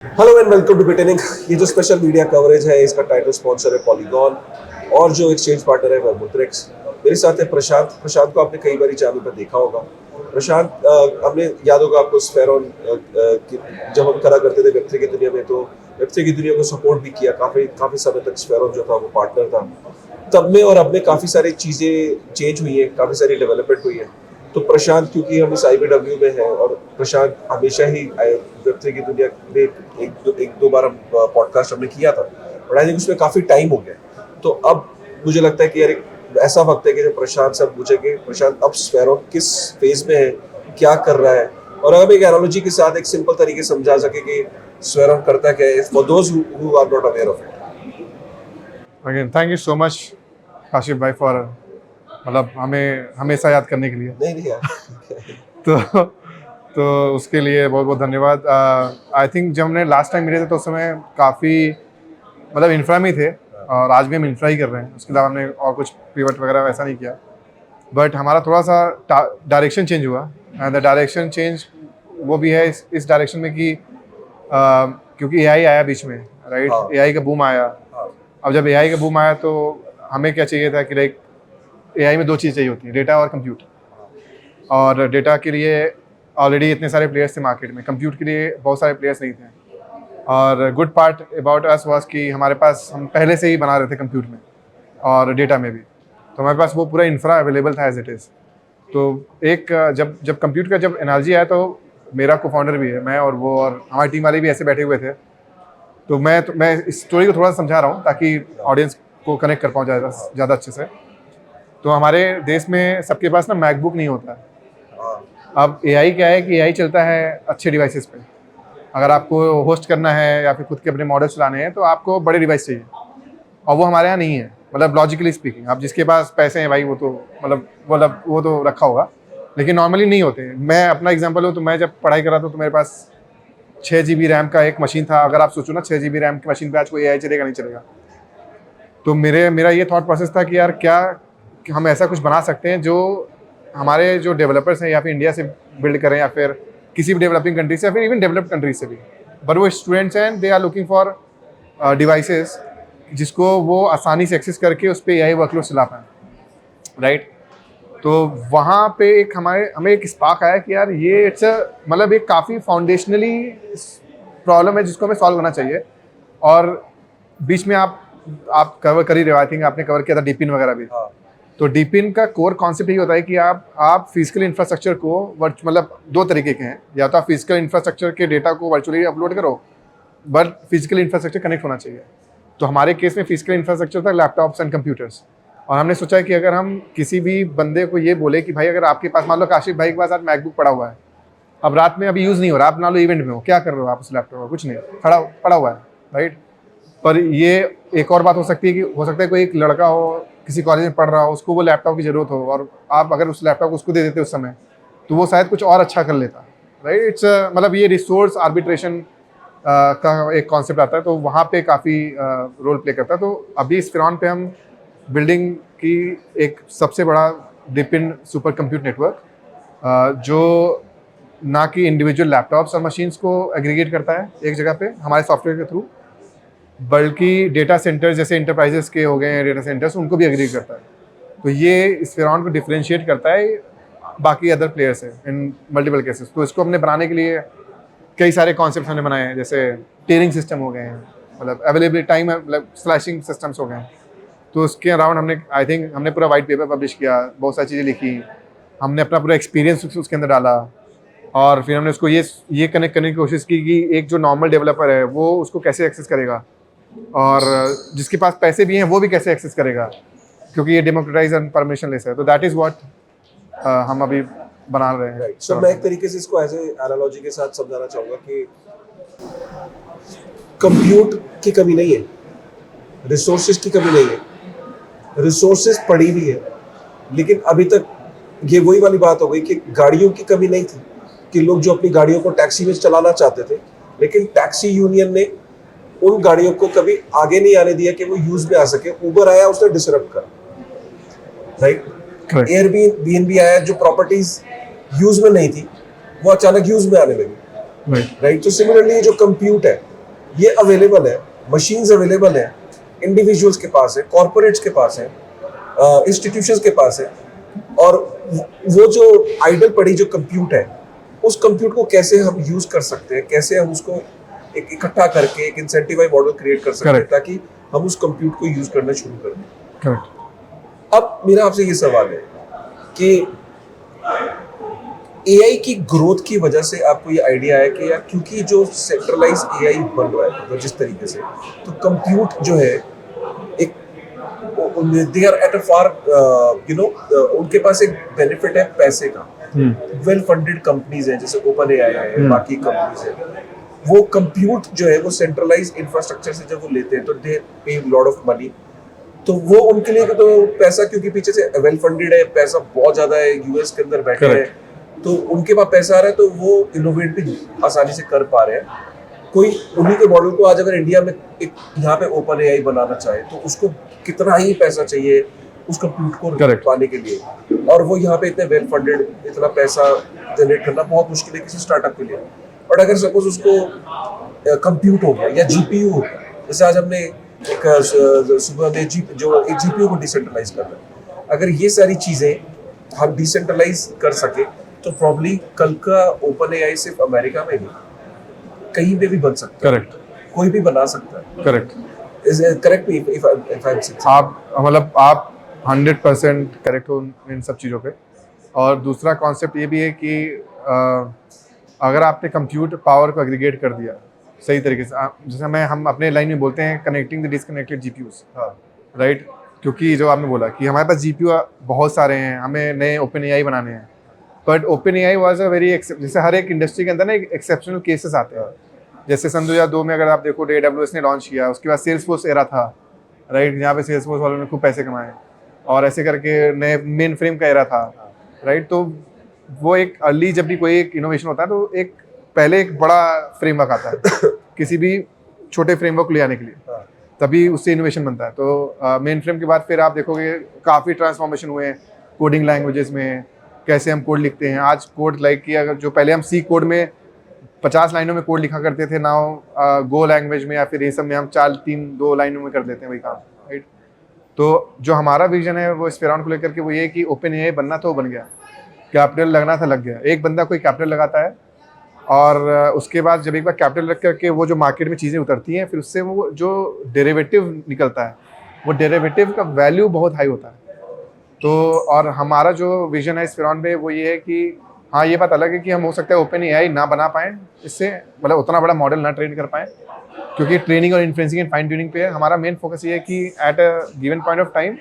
Hello and welcome to बिटेनिंग। ये जो स्पेशल मीडिया कवरेज है इसका टाइटल स्पॉन्सर है पॉलीगॉन और जो एक्सचेंज पार्टनर है वर्मुट्रिक्स। मेरे साथ है प्रशांत। प्रशांत को आपने कई बार चैनल पर देखा होगा। प्रशांत, हमने याद होगा आपको स्फेरॉन जब हम करा करते थे वेब3 की दुनिया में, तो वेब3 की दुनिया को सपोर्ट भी किया काफी काफी समय तक। स्फेरॉन जो था वो पार्टनर था। तब में और अब में काफी सारी चीजें चेंज हुई है, काफी सारी डेवलपमेंट हुई है। तो प्रशांत, क्योंकि हम इस IBW में हैं और प्रशांत हमेशा ही वेब3 की दुनिया में एक दो बार हम पॉडकास्ट हमने किया था, बट आई थिंक उसमें काफी टाइम हो गया। तो अब मुझे लगता है कि यार एक ऐसा वक्त है कि जब प्रशांत से पूछे कि प्रशांत अब स्पैरो किस फेज में है, क्या कर रहा है, और अगर एक एनालॉजी के साथ एक सिंपल तरीके से समझा सके कि स्पैरो करता क्या है for those who are not aware of it. Again thank you so much Kashif भाई फॉर मतलब हमें हमेशा याद करने के लिए। नहीं नहीं यार। तो तो उसके लिए बहुत बहुत धन्यवाद। आई थिंक जब हमने लास्ट टाइम मिले थे तो उस समय काफ़ी मतलब इंफ्रा में थे और आज भी हम इंफ्रा ही कर रहे हैं। उसके अलावा हमने और कुछ पिवट वगैरह ऐसा नहीं किया, बट हमारा थोड़ा सा डायरेक्शन चेंज हुआ। एंड द डायरेक्शन चेंज वो भी है इस डायरेक्शन में कि क्योंकि AI आया बीच में, राइट। हाँ। AI का बूम आया। हाँ। अब जब AI का बूम आया तो हमें क्या चाहिए था कि लाइक AI में दो चीज़ चाहिए होती है, डेटा और कंप्यूट। और डेटा के लिए ऑलरेडी इतने सारे प्लेयर्स थे मार्केट में, कंप्यूट के लिए बहुत सारे प्लेयर्स नहीं थे। और good part about us was कि हमारे पास हम पहले से ही बना रहे थे कंप्यूट में और डेटा में भी, तो हमारे पास वो पूरा इंफ्रा अवेलेबल था एज इट इज़। तो एक जब जब कंप्यूट का जब एनालॉजी आया तो मेरा को फाउंडर भी है, मैं और वो और हमारी टीम वाले भी ऐसे बैठे हुए थे। तो मैं इस स्टोरी को थोड़ा सा समझा रहा हूँ ताकि ऑडियंस को कनेक्ट कर पाऊँ ज़्यादा अच्छे से। तो हमारे देश में सबके पास ना मैकबुक नहीं होता है। अब AI क्या है कि AI चलता है अच्छे डिवाइसेस पे। अगर आपको होस्ट करना है या फिर खुद के अपने मॉडल चलाने हैं तो आपको बड़े डिवाइस चाहिए, और वो हमारे यहाँ नहीं है। मतलब लॉजिकली स्पीकिंग, आप जिसके पास पैसे हैं भाई वो तो मतलब वो तो रखा होगा, लेकिन नॉर्मली नहीं होते। मैं अपना एग्जांपल हूँ, तो मैं जब पढ़ाई कर रहा था तो मेरे पास 6 GB रैम का एक मशीन था। अगर आप सोचो ना, 6 GB रैम की मशीन पे आज कोई AI चलेगा नहीं चलेगा। तो मेरा ये थॉट प्रोसेस था कि यार क्या कि हम ऐसा कुछ बना सकते हैं जो हमारे जो डेवलपर्स हैं या फिर इंडिया से बिल्ड करें या फिर किसी भी डेवलपिंग कंट्री से या फिर इवन डेवलप्ड कंट्रीज से भी, बट वो स्टूडेंट्स हैं, they are looking for devices जिसको वो आसानी से एक्सेस करके उस पर AI वर्कलोड चला पाएँ, राइट। तो वहाँ पे एक हमें एक स्पार्क आया कि यार ये इट्स मतलब एक काफ़ी फाउंडेशनली प्रॉब्लम है जिसको हमें सॉल्व करना चाहिए। और बीच में आप कवर कर ही रहे हो, आई थिंक आपने कवर किया था डीपिन वगैरह भी। हाँ। तो डीपिन का कोर कॉन्सेप्ट ये होता है कि आप फिजिकल इंफ्रास्ट्रक्चर को मतलब दो तरीके के हैं, या तो आप फिजिकल इंफ्रास्ट्रक्चर के डेटा को वर्चुअली अपलोड करो, बट फिजिकल इंफ्रास्ट्रक्चर कनेक्ट होना चाहिए। तो हमारे केस में फिजिकल इंफ्रास्ट्रक्चर था लैपटॉप्स एंड कंप्यूटर्स। और हमने सोचा कि अगर हम किसी भी बंदे को ये बोले कि भाई अगर आपके पास, मान लो काशिफ भाई के पास आज मैकबुक पड़ा हुआ है, अब रात में अभी यूज़ नहीं हो रहा, आप मान लो इवेंट में हो, क्या कर रहे हो आप उस लैपटॉप में? कुछ नहीं, पड़ा हुआ है, राइट। पर ये एक और बात हो सकती है कि हो सकता है कोई एक लड़का हो, किसी कॉलेज में पढ़ रहा हो, उसको वो लैपटॉप की ज़रूरत हो, और आप अगर उस लैपटॉप को उसको दे देते उस समय, तो वो शायद कुछ और अच्छा कर लेता, राइट। इट्स मतलब ये रिसोर्स आर्बिट्रेशन का एक कॉन्सेप्ट आता है, तो वहाँ पे काफ़ी रोल प्ले करता है। तो अभी इस फिरौन पे हम बिल्डिंग की एक सबसे बड़ा डिपिन सुपर कंप्यूट नेटवर्क, जो ना कि इंडिविजुअल लैपटॉप्स और मशीन्स को एग्रीगेट करता है एक जगह पे हमारे सॉफ्टवेयर के थ्रू, बल्कि डेटा सेंटर्स जैसे इंटरप्राइजेस के हो गए हैं डेटा सेंटर्स, उनको भी एग्रीगेट करता है। तो ये इस फिरौन को डिफरेंशिएट करता है बाकी अदर प्लेयर्स से इन मल्टीपल केसेस। तो इसको हमने बनाने के लिए कई सारे कॉन्सेप्ट्स हमने बनाए हैं, जैसे टियरिंग सिस्टम हो गए हैं, मतलब अवेलेबिलिटी टाइम मतलब स्लैशिंग सिस्टम्स हो गए हैं। तो उसके अराउंड हमने आई थिंक हमने पूरा वाइट पेपर पब्लिश किया, बहुत सारी चीज़ें लिखी, हमने अपना पूरा एक्सपीरियंस उसके अंदर डाला, और फिर हमने उसको ये कनेक्ट करने की कोशिश की कि एक जो नॉर्मल डेवलपर है वो उसको कैसे एक्सेस करेगा, और जिसके पास पैसे भी हैं वो भी कैसे एक्सेस करेगा, क्योंकि ये डेमोक्रेटाइज एंड परमिशनलेस है। तो दैट इज़ व्हाट हम अभी बना रहे हैं। राइट। सो मैं एक तरीके से इसको ऐसे एनालॉजी के साथ समझाना चाहूँगा कि कंप्यूट की कमी नहीं है, रिसोर्सेज की कमी नहीं है, रिसोर्सेज पड़ी भी है, लेकिन अभी तक ये वही वाली बात हो गई कि गाड़ियों की कमी नहीं थी कि लोग जो अपनी गाड़ियों को टैक्सी में चलाना चाहते थे, लेकिन टैक्सी यूनियन ने उन गाड़ियों को कभी आगे नहीं आने दिया कि वो यूज में आ सके। उबर आया, उसने डिसरप्ट करा, राइट। एयरबीएनबी आया, जो प्रॉपर्टीज यूज में नहीं थी वो अचानक यूज में आने लगी, राइट। तो सिमिलरली जो कंप्यूट है, ये अवेलेबल है, मशीन्स अवेलेबल है, इंडिविजुअल्स के पास है, कॉर्पोरेट्स के पास है, इंस्टीट्यूशंस के पास है, और वो जो आइडल पड़ी जो कंप्यूट है, उस कंप्यूट को कैसे हम यूज कर सकते हैं, कैसे हम उसको एक इकट्ठा करके एक इंसेंटिवाइज मॉडल क्रिएट कर सकते हैं Correct. ताकि हम उस कंप्यूट को यूज करना शुरू कर दें। करेक्ट। अब मेरा आपसे ये सवाल है कि एआई की ग्रोथ की वजह से आपको ये आइडिया है कि यार क्योंकि जो सेंट्रलाइज एआई बन रहा है मतलब जिस तरीके से, तो कंप्यूट जो है एक दे आर एट अ फार उनके पास एक बेनिफिट है पैसे का। वेल फंडेड कंपनीज हैं जैसे ओपन एआई है, बाकी कंपनीज हैं, वो कंप्यूट जो है वो सेंट्रलाइज इंफ्रास्ट्रक्चर से जब वो लेते हैं तो दे पे लॉट ऑफ मनी, तो वो उनके लिए तो पैसा, क्योंकि पीछे से वेल फंडेड है, पैसा बहुत ज्यादा है, यूएस के अंदर बैठे हैं, तो उनके पास पैसा आ रहा है, तो वो इनोवेट भी आसानी से कर पा रहे हैं। कोई उन्हीं के मॉडल को आज अगर इंडिया में एक यहाँ पे ओपन एआई बनाना चाहे तो उसको कितना ही पैसा चाहिए उस कंप्यूट को Correct. पाने के लिए, और वो यहाँ पे इतने वेल फंडेड, इतना पैसा जनरेट करना बहुत मुश्किल है किसी स्टार्टअप के लिए। बट अगर सपोज उसको कंप्यूट हो गया या जीपीयू हो गया, जैसे आज हमने एक सुबह में जो एक जीपीयू को डिसेंट्रलाइज कर रहा है, अगर ये सारी चीजें हम डिसेंट्रलाइज कर सके तो प्रॉब्ली कल का ओपन एआई सिर्फ अमेरिका में नहीं कहीं पे भी बन सकता है। करेक्ट। कोई भी बना सकता है। Correct. Is correct me if I am saying. आप मतलब आप 100% करेक्ट हो इन सब चीज़ों पे। और दूसरा कॉन्सेप्ट ये भी है कि अगर आपने कंप्यूट पावर को एग्रीगेट कर दिया सही तरीके से, जैसे हम अपने लाइन में बोलते हैं connecting the disconnected GPUs, right. क्योंकि जो आपने बोला कि हमारे पास जीपीयू बहुत सारे हैं, हमें नए ओपन एआई बनाने हैं, but open AI was a very, जैसे हर एक इंडस्ट्री के अंदर ना एक एक्सेप्शनल केसेस आते हैं। जैसे सन 2002 में अगर आप देखो AWS ने लॉन्च किया, उसके बाद सेल्सफोर्स एरा था, राइट, जहाँ पे सेल्सफोर्स वालों ने खूब पैसे कमाए, और ऐसे करके नए मेन फ्रेम का एरा था, राइट। तो वो एक अर्ली, जब भी कोई एक इनोवेशन होता है तो एक पहले एक बड़ा फ्रेमवर्क आता है किसी भी छोटे फ्रेमवर्क ले आने के लिए, तभी उससे इनोवेशन बनता है। तो मेन फ्रेम के बाद फिर आप देखोगे काफ़ी ट्रांसफॉर्मेशन हुए हैं कोडिंग लैंग्वेजेस में, कैसे हम कोड लिखते हैं। आज कोड लाइक कि अगर जो पहले हम सी कोड में 50 लाइनों में कोड लिखा करते थे, नाउ गो लैंग्वेज में या फिर ये सब में हम 2 लाइनों में कर देते हैं वही काम, राइट। तो जो हमारा विजन है वो स्फेरॉन को लेकर के वो ये कि ओपन एआई बनना तो बन गया, कैपिटल लगना था लग गया। एक बंदा कोई कैपिटल लगाता है और उसके बाद जब एक बार कैपिटल रख करके वो जो मार्केट में चीज़ें उतरती हैं, फिर उससे वो जो डेरिवेटिव निकलता है, वो डेरिवेटिव का वैल्यू बहुत हाई होता है। तो और हमारा जो विजन है स्फेरॉन पे वो ये है कि हाँ, ये बात अलग है कि हम हो सकता है ओपन एआई ना बना पाएँ, इससे मतलब उतना बड़ा मॉडल ना ट्रेन कर पाएँ, क्योंकि ट्रेनिंग और इन्फ्लुएंसिंग एंड फाइन ट्यूनिंग पे है। हमारा मेन फोकस ये है कि at a given point of time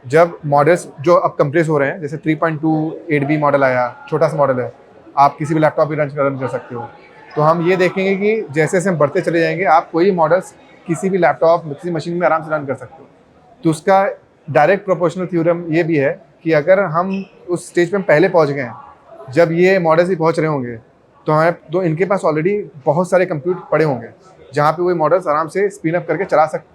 जब मॉडल्स जो अब कंप्रेस हो रहे हैं, जैसे 3.28B मॉडल आया, छोटा सा मॉडल है, आप किसी भी लैपटॉप पे रन कर सकते हो। तो हम ये देखेंगे कि जैसे जैसे हम बढ़ते चले जाएंगे, आप कोई मॉडल्स किसी भी लैपटॉप, किसी मशीन में आराम से रन कर सकते हो। तो उसका डायरेक्ट प्रोपोर्शनल थ्योरम ये भी है कि अगर हम उस स्टेज पे हम पहले पहुंच गए हैं, जब ये मॉडल्स भी पहुंच रहे होंगे, तो इनके पास ऑलरेडी बहुत सारे कंप्यूट पड़े होंगे जहाँ पे वो मॉडल्स आराम से स्पिन अप करके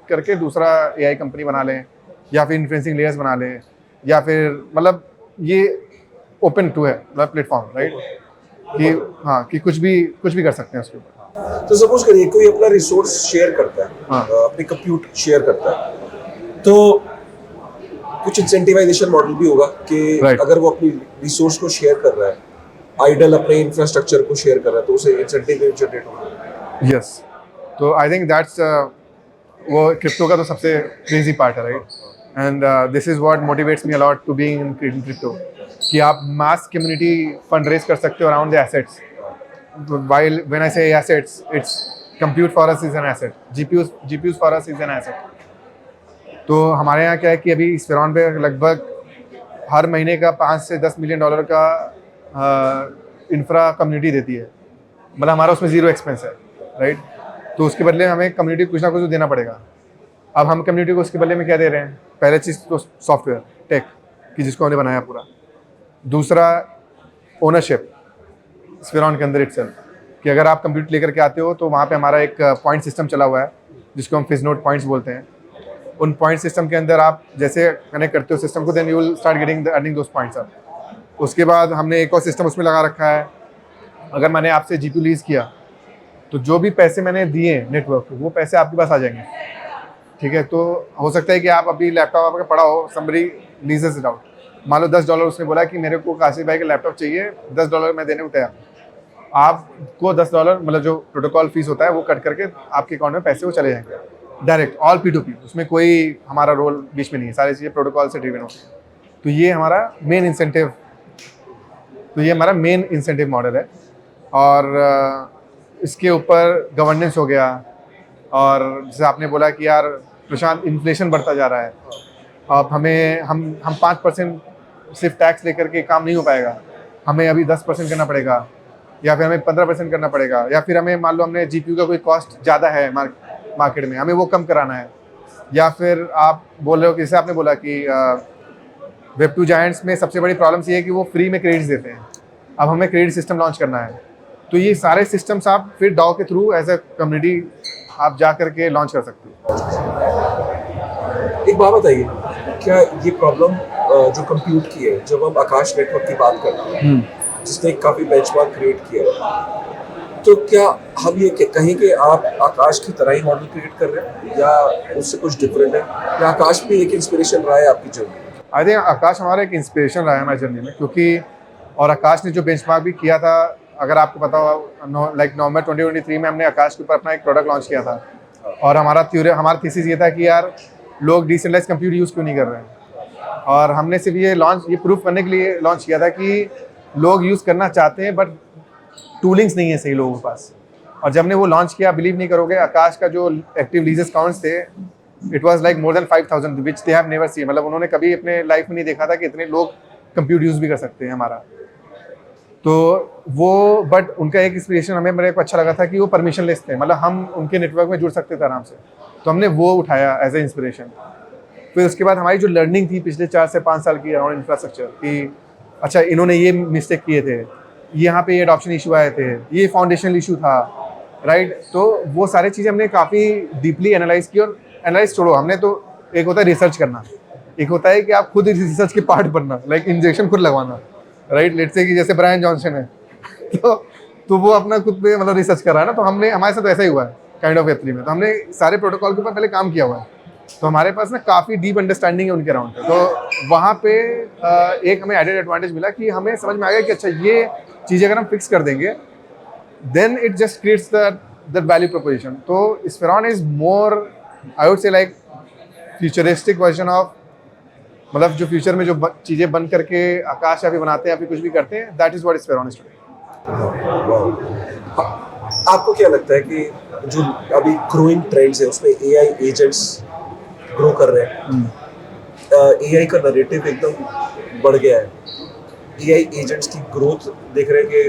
करके दूसरा एआई कंपनी बना लें, या फिर इन्फ्लुएंसिंग लेयर्स बना लें, या फिर मतलब ये ओपन टू है मतलब प्लेटफॉर्म, राइट, कि हाँ कि कुछ भी कर सकते हैं उसके ऊपर। तो सपोज करिए कोई अपना रिसोर्स शेयर करता है, हाँ। अपने कंप्यूट शेयर करता है, तो कुछ इंसेंटिवाइजेशन मॉडल भी होगा कि Right. अगर वो अपनी रिसोर्स को शेयर कर रहा है, आइडल अपने इंफ्रास्ट्रक्चर को शेयर कर रहा है, तो उसे इंसेंटिव जनरेट होगा। यस, तो आई थिंक दैट्स वो क्रिप्टो का तो सबसे क्रेजी पार्ट है, right. And this is what motivates me a lot to being in crypto, कि आप मास कम्युनिटी फंड रेज कर सकते हो around the assets. While when I say assets, it's compute for us is an asset, GPUs for us is an asset. तो हमारे यहाँ क्या है कि अभी स्फेरॉन पे लगभग हर महीने का 5 से 10 मिलियन डॉलर का इंफ्रा कम्युनिटी देती है, मतलब हमारा उसमें ज़ीरो एक्सपेंस है, राइट। तो उसके बदले हमें कम्युनिटी कुछ ना कुछ तो देना पड़ेगा। अब हम कम्युनिटी को उसके बदले में क्या दे रहे हैं? पहले चीज़ तो सॉफ्टवेयर टेक कि जिसको हमने बनाया पूरा। दूसरा ओनरशिप स्फेरॉन के अंदर इटसेल्फ, कि अगर आप कंप्यूटर लेकर के आते हो तो वहाँ पे हमारा एक पॉइंट सिस्टम चला हुआ है जिसको हम फिजनोट पॉइंट्स बोलते हैं। उन पॉइंट सिस्टम के अंदर आप जैसे कनेक्ट करते हो सिस्टम को, then you will start getting earning those points up. उसके बाद हमने एक और सिस्टम उसमें लगा रखा है, अगर मैंने आपसे जीपीयू लीज किया तो जो भी पैसे मैंने दिए नेटवर्क को वो पैसे आपके पास आ जाएंगे, ठीक है। तो हो सकता है कि आप अभी लैपटॉप आपका पड़ा हो, somebody leases it out, मान लो $10 उसने बोला कि मेरे को काशिफ भाई का लैपटॉप चाहिए, $10 मैं देने को तैयार हूँ। आपको $10 मतलब जो प्रोटोकॉल फीस होता है वो कट करके आपके अकाउंट में पैसे वो चले जाएंगे डायरेक्ट, ऑल P2P, उसमें कोई हमारा रोल बीच में नहीं है, सारी चीज़ें प्रोटोकॉल से ड्रिवन होती है। तो ये हमारा मेन इंसेंटिव मॉडल है। और इसके ऊपर गवर्नेंस हो गया, और जैसे आपने बोला कि यार प्रशांत इन्फ्लेशन बढ़ता जा रहा है, अब हम 5% सिर्फ टैक्स लेकर के काम नहीं हो पाएगा, हमें अभी 10% करना पड़ेगा, या फिर हमें 15% करना पड़ेगा, या फिर हमें मान लो हमने GPU का कोई कॉस्ट ज़्यादा है मार्केट में, हमें वो कम कराना है। या फिर आप बोल रहे हो कि जैसे आपने बोला कि Web2 जायंट्स में सबसे बड़ी प्रॉब्लम्स ये है कि वो फ्री में क्रेडिट्स देते हैं, अब हमें क्रेडिट सिस्टम लॉन्च करना है। तो ये सारे सिस्टम्स आप फिर DAO के थ्रू एज ए कम्युनिटी आप जा करके लॉन्च कर सकते हो। एक बात बताइए, क्या ये प्रॉब्लम जो कंप्यूट की है, जब हम आकाश नेटवर्क की बात करते हैं जिसने काफ़ी बेंचमार्क क्रिएट किया है, तो क्या हम ये कहें कि आप आकाश की तरह ही मॉडल क्रिएट कर रहे हैं या उससे कुछ डिफरेंट है, या आकाश भी एक इंस्पिरेशन रहा है आपकी जर्नी? आई थिंक आकाश हमारा एक इंस्पिरेशन रहा है हमारी जर्नी में, क्योंकि और आकाश ने जो बेंचमार्क भी किया था, अगर आपको पता हो लाइक नवंबर 2023 में हमने आकाश के ऊपर अपना एक प्रोडक्ट लॉन्च किया था, और हमारा थीसिस ये था कि यार लोग डिसेंट्रलाइज कंप्यूट यूज़ क्यों नहीं कर रहे हैं, और हमने सिर्फ ये प्रूफ करने के लिए लॉन्च किया था कि लोग यूज़ करना चाहते हैं बट टूलिंग्स नहीं है सही लोगों के पास। और जब हमने वो लॉन्च किया, बिलीव नहीं करोगे, आकाश का जो एक्टिव लीजेस काउंट्स थे, it was like more than 5000 which they have never seen, मतलब उन्होंने कभी अपने लाइफ में नहीं देखा था कि इतने लोग कंप्यूटर यूज़ भी कर सकते हैं हमारा। तो वो बट उनका एक इंस्पिरेशन हमें मेरे को अच्छा लगा था कि वो परमिशन लेस थे, मतलब हम उनके नेटवर्क में जुड़ सकते थे आराम से, तो हमने वो उठाया एज ए इंस्पिरेशन। फिर उसके बाद हमारी जो लर्निंग थी पिछले 4 से 5 साल की अराउंड इंफ्रास्ट्रक्चर कि अच्छा इन्होंने ये मिस्टेक किए थे, यहाँ पे ये अडॉप्शन इशू आए थे, ये फाउंडेशनल इशू था, राइट। तो वो सारी चीज़ें हमने काफ़ी डीपली एनालाइज की, और एनालाइज छोड़ो, हमने तो एक होता है रिसर्च करना, एक होता है कि आप खुद रिसर्च के पार्ट बनना, लाइक इंजेक्शन खुद लगवाना, राइट। लेट्स से कि जैसे ब्रायन जॉनसन है तो वो अपना खुद पे मतलब रिसर्च कर रहा है ना, तो हमारे साथ ऐसा ही हुआ है काइंड ऑफ Web3 में। तो हमने सारे प्रोटोकॉल के ऊपर पहले काम किया हुआ है, तो हमारे पास ना काफ़ी डीप अंडरस्टैंडिंग है उनके अराउंड। तो वहाँ पे एक हमें एडेड एडवांटेज मिला कि हमें समझ में आ गया कि अच्छा ये चीज़ें अगर हम फिक्स कर देंगे then it just creates that value proposition. तो Spheron is more I would say like futuristic version of, मतलब जो फ्यूचर में जो चीज़ें बन करके आकाश या फिर बनाते हैं या फिर कुछ भी करते हैं, that is what Spheron is today. आपको क्या लगता है कि जो अभी ग्रोइंग ट्रेंड्स है उसमें AI एजेंट्स ग्रो कर रहे हैं, AI का नैरेटिव एकदम बढ़ गया है, AI एजेंट्स की ग्रोथ देख रहे हैं कि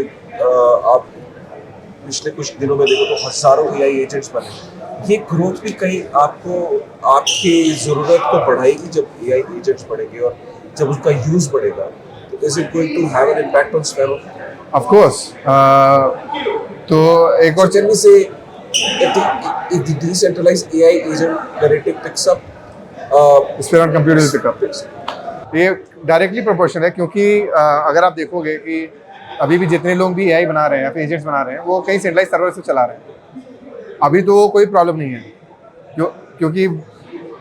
आप पिछले कुछ दिनों में देखो तो हजारों AI एजेंट्स बने। ये ग्रोथ भी कहीं आपको आपकी ज़रूरत को बढ़ाएगी जब AI एजेंट्स बढ़ेंगे और जब उसका यूज़ बढ़ेगा, तो is it going to have an impact on Spheron? Of course. तो एक और चेन्नई से if the decentralized AI agent narrative picks up, Spheron computer will pick up. ये डायरेक्टली प्रोपोर्शनल है, क्योंकि अगर आप देखोगे कि अभी भी जितने लोग भी AI बना रहे हैं या फिर एजेंट्स बना रहे हैं वो कहीं सेंट्रलाइज सर्वर से चला रहे हैं, अभी तो वो कोई प्रॉब्लम नहीं है क्योंकि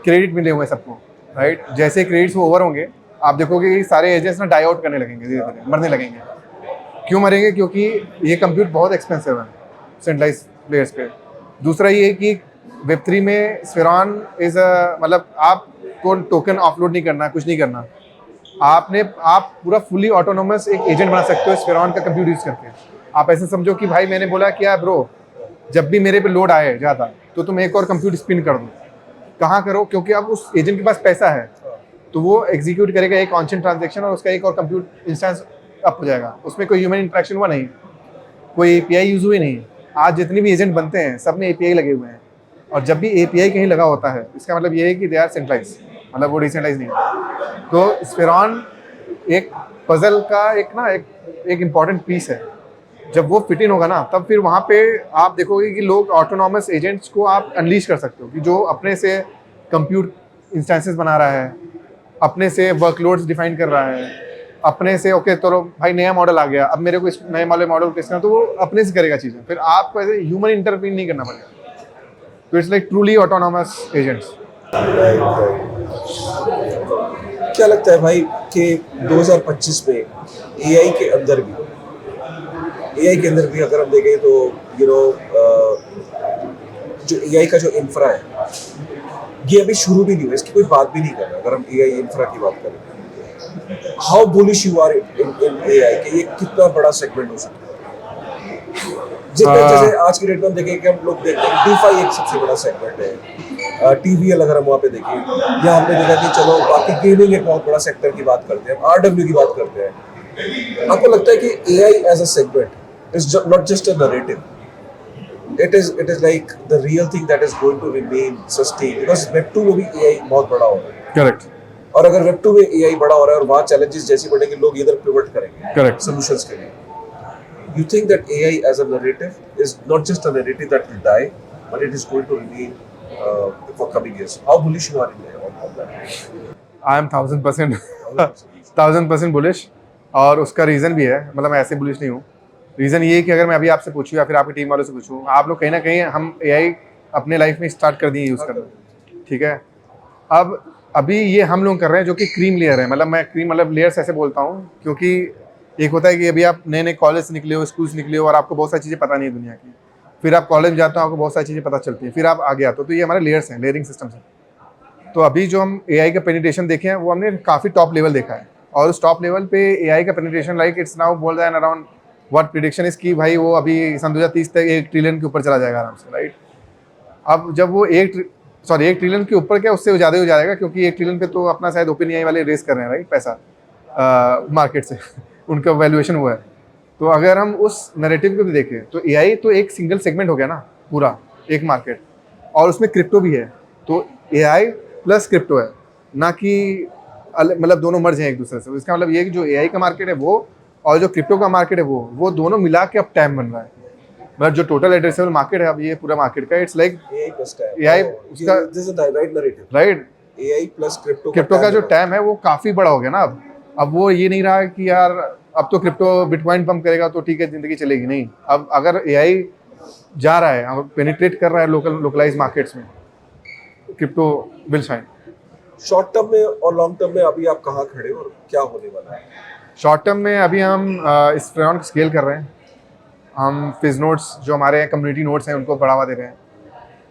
क्रेडिट मिले हुए हैं सबको, राइट। जैसे क्रेडिट्स वो ओवर होंगे आप देखोगे कि सारे एजेंट्स ना डाई आउट करने लगेंगे, धीरे धीरे मरने लगेंगे। क्यों मरेंगे? क्योंकि ये कंप्यूट बहुत एक्सपेंसिव है सेंट्रलाइज प्लेयर्स पे। दूसरा ये कि Web3 में स्फेरॉन इज मतलब आपको टोकन ऑफलोड नहीं करना, कुछ नहीं करना, आप पूरा फुली ऑटोनोमस एक एजेंट बना सकते हो स्फेरॉन का कंप्यूट यूज करके। आप ऐसे समझो कि भाई मैंने बोला कि यार ब्रो जब भी मेरे पे लोड आए ज़्यादा तो तुम एक और कंप्यूट स्पिन कर दो। कहाँ करो? क्योंकि अब उस एजेंट के पास पैसा है तो वो एग्जीक्यूट करेगा एक ऑन चेन ट्रांजेक्शन और उसका एक और कंप्यूट इंस्टेंस अप हो जाएगा। उसमें कोई ह्यूमन इंटरेक्शन हुआ नहीं, कोई API यूज हुई नहीं। आज जितने भी एजेंट बनते हैं सब में API लगे हुए हैं, और जब भी API कहीं लगा होता है इसका मतलब ये है कि दे आर सेंट्रलाइज, मतलब वो डिसेंट्रलाइज नहीं है। तो स्फेरॉन एक पजल का एक इम्पॉर्टेंट पीस है। जब वो फिट इन होगा ना तब फिर वहाँ पे आप देखोगे कि लोग ऑटोनॉमस एजेंट्स को आप अनलीश कर सकते हो, कि जो अपने से कंप्यूट इंस्टेंसेस बना रहा है, अपने से वर्कलोड्स डिफाइन कर रहा है, अपने से ओके तो भाई नया मॉडल आ गया, अब मेरे को इस नए वाले मॉडल को करना, तो वो अपने से करेगा चीज़ें, फिर आपको ऐसे ह्यूमन इंटरवीन नहीं करना पड़ेगा। तो it's like truly autonomous agents. Right right. क्या लगता है भाई कि 2025 में एआई के अंदर भी अगर हम देखें तो यू नो जो एआई का जो इंफ्रा है ये अभी शुरू भी नहीं हुआ, इसकी कोई बात भी नहीं कर रहा। अगर हम एआई इंफ्रा की बात करें, how bullish you are in AI कि ये कितना बड़ा सेगमेंट हो सकता है? जैसे आज की डेट में हम देखें कि हम लोग देखते हैं डीफाई एक सबसे बड़ा सेगमेंट है, टीवीएल अगर हम वहाँ पे देखें, या हमने देखा कि चलो बाकी गेमिंग एक बहुत बड़ा सेक्टर की बात करते हैं, आरडब्ल्यू की बात करते हैं। आपको लगता है कि AI as a segment is not just a narrative, it is like the real thing that is going to remain sustained, because web 2 में भी AI बहुत बड़ा हो रहा है। करेक्ट। और अगर web 2 में AI बड़ा हो रहा है और वहाँ challenges जैसी बढ़ेंगे, लोग इधर pivot करेंगे Correct. solutions के लिए। You think that AI as a narrative is not just a narrative that will die, but it is going to remain for coming years? How bullish you are in there on that? I am 1000% bullish, और उसका reason भी है, मतलब मैं ऐसे bullish नहीं हूँ। Reason ये है कि अगर मैं अभी आपसे पूछूं या फिर आपकी टीम वालों से पूछूं, आप लोग कहीं ना कहीं हम एआई अपने लाइफ में स्टार्ट कर दिए यूज़ करना, ठीक है। अब अभी ये हम लोग कर रहे हैं जो कि क्रीम लेयर है, मतलब मैं क्रीम मतलब लेयर्स ऐसे बोलता हूँ क्योंकि एक होता है कि अभी आप नए नए कॉलेज से निकले हो, स्कूल से निकले हो, और आपको बहुत सारी चीज़ें पता नहीं है दुनिया की, फिर आप कॉलेज में जाते हो, आपको बहुत सारी चीज़ें पता चलती हैं, फिर आप आगे आते हो, तो ये हमारे लेयर्स हैं, लेयरिंग सिस्टम्स हैं। तो अभी जो हम एआई का पेनिट्रेशन देखे हैं वो हमने काफ़ी टॉप लेवल देखा है, और उस टॉप लेवल पे एआई का पेनिट्रेशन लाइक इट्स नाउ बोल रहा है अराउंड व्हाट प्रिडिक्शन इज की भाई वो अभी सन 2030 तक 1 ट्रिलियन के ऊपर चला जाएगा आराम से, राइट। अब जब वो 1 ट्रिलियन के ऊपर क्या, उससे ज़्यादा हो जाएगा, क्योंकि 1 ट्रिलियन पे तो अपना शायद ओपन एआई वाले रेस कर रहे हैं, राइट, पैसा मार्केट से उनका वैल्यूएशन वो है। तो अगर हम उस नैरेटिव को भी देखें तो एआई तो एक सिंगल सेगमेंट हो गया ना, पूरा एक मार्केट, और उसमें क्रिप्टो भी है, तो एआई प्लस क्रिप्टो है, ना कि मतलब दोनों मर्ज हैं एक दूसरे से। इसका मतलब ये है कि जो एआई का मार्केट है वो और जो क्रिप्टो का मार्केट है वो दोनों मिला के अब टैम बन रहा है। मतलब जो टोटल एड्रेसेबल मार्केट है अब ये पूरा मार्केट का, it's like AI plus TAM. AI Oh, उसका this is the right narrative. Right, AI plus crypto crypto का जो TAM टैम है वो काफ़ी बड़ा हो गया ना अब वो ये नहीं रहा है कि यार अब तो क्रिप्टो बिटकॉइन पंप करेगा तो ठीक है ज़िंदगी चलेगी, नहीं। अब अगर एआई जा रहा है, अब पेनिट्रेट कर रहा है लोकलाइज मार्केट्स में, crypto will shine. Short term में और लॉन्ग टर्म में अभी आप कहाँ खड़े हो और क्या होने वाला है? शॉर्ट टर्म में अभी हम इस फ्रेन को स्केल कर रहे हैं, हम फिज नोड्स जो हमारे कम्युनिटी नोड्स हैं उनको बढ़ावा दे रहे हैं,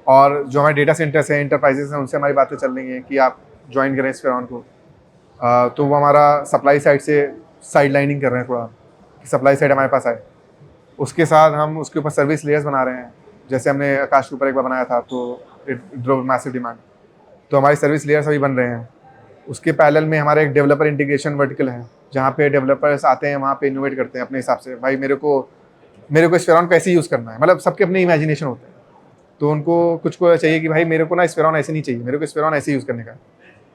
और जो हमारे डेटा सेंटर्स हैं, इंटरप्राइजेस हैं, उनसे हमारी बातें चल रही हैं कि आप ज्वाइन करें इस फ्रेन को। तो वो हमारा सप्लाई साइड से साइड लाइनिंग कर रहे हैं थोड़ा, कि सप्लाई साइड हमारे पास आए। उसके साथ हम उसके ऊपर सर्विस लेयर्स बना रहे हैं, जैसे हमने आकाश के ऊपर एक बार बनाया था तो इट ड्रोव मैसिव डिमांड, तो हमारी सर्विस लेयर्स अभी बन रहे हैं। उसके पैरेलल में हमारा एक डेवलपर इंटीग्रेशन वर्टिकल है, जहाँ पे डेवलपर्स आते हैं, वहाँ पे इनोवेट करते हैं अपने हिसाब से, भाई मेरे को इस फेरॉन को ऐसे यूज़ करना है, मतलब सबके अपने इमेजिनेशन होते हैं, तो उनको कुछ को चाहिए कि भाई मेरे को ना इस फेरॉन ऐसे नहीं चाहिए, मेरे को इस फेरॉन ऐसे यूज़ करने का,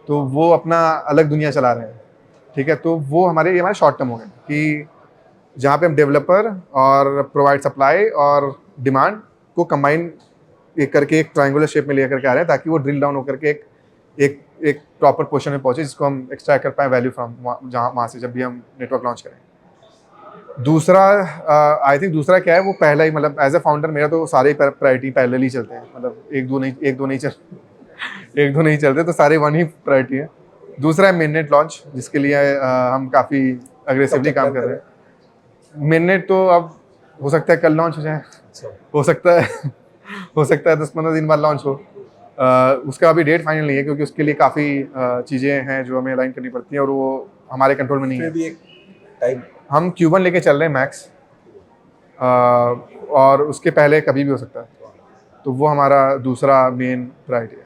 तो वो अपना अलग दुनिया चला रहे हैं, ठीक है। तो वो हमारे शॉर्ट टर्म हो गए कि जहाँ पे हम डेवलपर और प्रोवाइड सप्लाई और डिमांड को कंबाइन करके एक ट्रायंगुलर शेप में लेकर के आ रहे हैं, ताकि वो ड्रिल डाउन होकर के एक प्रॉपर पोजीशन में पहुंचे, जिसको हम एक्सट्रैक्ट कर पाएँ वैल्यू फ्रॉम वहाँ से जब भी हम नेटवर्क लॉन्च करें। दूसरा आई थिंक दूसरा क्या है, वो पहला ही, मतलब एज ए फाउंडर मेरा तो सारे प्रायोरिटी पैरेलल ही चलते हैं, मतलब एक दो नहीं चलते, तो सारे वन ही प्रायोरिटी है। दूसरा है मेननेट लॉन्च, जिसके लिए हम काफ़ी अग्रेसिवली काम कर रहे हैं। मेननेट तो अब हो सकता है कल लॉन्च हो जाए, हो सकता है 10-15 दिन बाद लॉन्च हो। उसका अभी डेट फाइनल नहीं है, क्योंकि उसके लिए काफ़ी चीज़ें हैं जो हमें अलाइन करनी पड़ती हैं, और वो हमारे कंट्रोल में नहीं है। भी एक टाइम हम Q1 लेके चल रहे हैं मैक्स, और उसके पहले कभी भी हो सकता है, तो वो हमारा दूसरा मेन प्रायोरिटी है।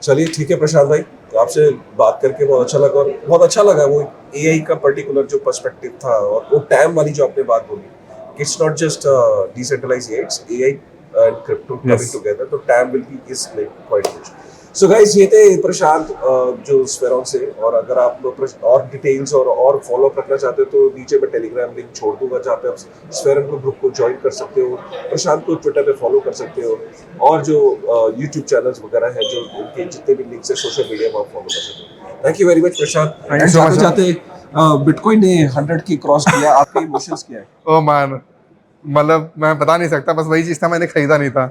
चलिए ठीक है प्रशांत भाई, आपसे बात करके बहुत अच्छा लगा, और बहुत अच्छा लगा वो एआई का पर्टिकुलर जो पर्सपेक्टिव था, और वो टैम वाली जो आपने बात बोली, it's not just decentralised AI, it's AI and crypto coming together, तो TAM will be is like quite huge. So guys, ये थे प्रशांत जो स्फेरॉन से, और अगर आप और डिटेल्स और फॉलो अप रखना चाहते हो तो नीचे मैं टेलीग्राम लिंक छोड़ दूंगा, जहाँ पे आप स्फेरॉन को ग्रुप को ज्वाइन कर सकते हो, प्रशांत को ट्विटर पे फॉलो कर सकते हो, और जो यूट्यूब चैनल्स वगैरह हैं जो उनके जितने भी लिंक्स है सोशल मीडिया में आप फॉलो कर सकते हो। Thank you very much Prashant. Thank you so much, जाते बिटकॉइन ने 100 की क्रॉस किया, आपके इमोशंस क्या है? ओ मैन, मतलब मैं बता नहीं सकता, बस वही चीज़ था, मैंने खरीदा नहीं था।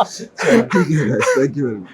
ठीक है, थैंक यू वेरी मच।